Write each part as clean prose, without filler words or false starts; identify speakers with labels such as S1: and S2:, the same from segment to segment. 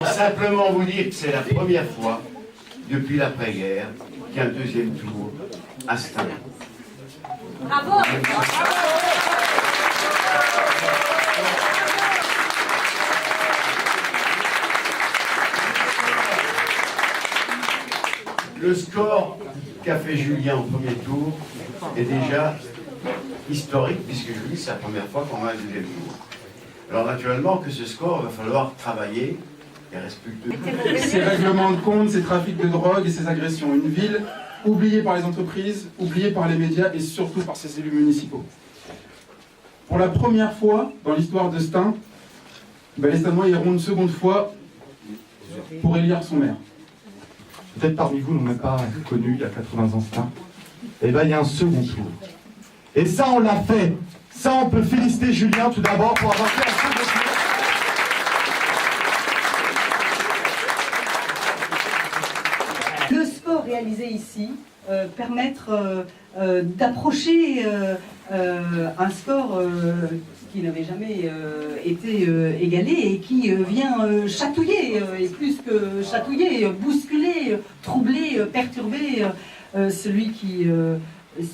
S1: Simplement vous dire que c'est la première fois depuis l'après-guerre qu'il y a un deuxième tour à Stein.
S2: Bravo.
S1: Le score qu'a fait Julien au premier tour est déjà historique, puisque Julien, c'est la première fois qu'on a un deuxième tour. Alors naturellement que ce score, il va falloir travailler. Il reste plus que 2.
S3: Ces règlements de compte, ces trafics de drogue et ces agressions. Une ville oubliée par les entreprises, oubliée par les médias et surtout par ses élus municipaux. Pour la première fois dans l'histoire de Stein, les Steinois iront une seconde fois pour élire son maire.
S4: Peut-être parmi vous n'ont même pas connu il y a 80 ans Stein. Eh bien, il y a un second tour. Et ça, on l'a fait. Ça, on peut féliciter Julien tout d'abord pour avoir fait un second tour.
S5: Le score réalisé ici permettre d'approcher un score qui n'avait jamais été égalé et qui vient chatouiller, et plus que chatouiller, bousculer, troubler, perturber celui qui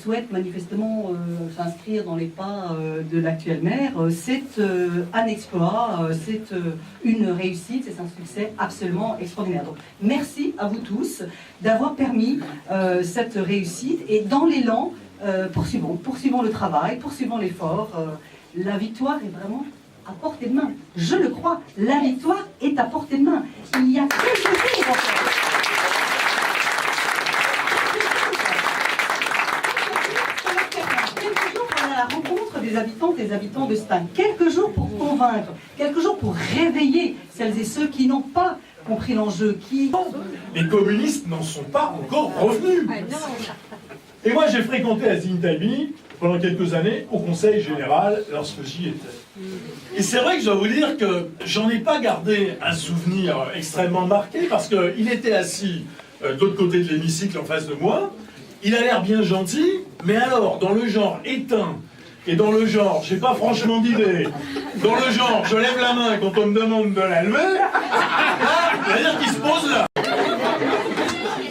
S5: souhaite manifestement s'inscrire dans les pas de l'actuel maire. C'est un exploit, c'est une réussite, c'est un succès absolument extraordinaire. Donc, merci à vous tous d'avoir permis cette réussite et dans l'élan, poursuivons le travail, poursuivons l'effort. La victoire est vraiment à portée de main. Je le crois, la victoire est à portée de main. Il y a quelques jours, à la rencontre des habitantes et des habitants de Stein. Quelques jours pour convaincre, quelques jours pour réveiller celles et ceux qui n'ont pas compris l'enjeu, qui...
S6: Les communistes n'en sont pas encore revenus. Et moi, j'ai fréquenté Azintabi pendant quelques années au Conseil Général lorsque j'y étais. Et c'est vrai que je dois vous dire que j'en ai pas gardé un souvenir extrêmement marqué parce qu'il était assis de l'autre côté de l'hémicycle en face de moi. Il a l'air bien gentil, mais alors, dans le genre éteint, et dans le genre, j'ai pas franchement d'idée, dans le genre, je lève la main quand on me demande de la lever, c'est-à-dire qu'il se pose là.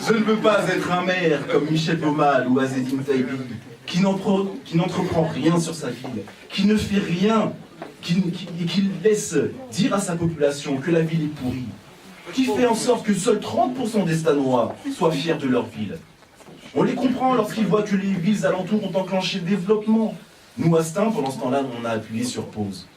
S7: Je ne veux pas être un maire comme Michel Baumal ou Azzedine Taibi, qui n'entreprend rien sur sa ville, qui ne fait rien, qui laisse dire à sa population que la ville est pourrie, qui fait en sorte que seuls 30% des Steinois soient fiers de leur ville. On les comprend lorsqu'ils voient que les villes alentours ont enclenché le développement. Nous, à Stein, pendant ce temps-là, on a appuyé sur pause.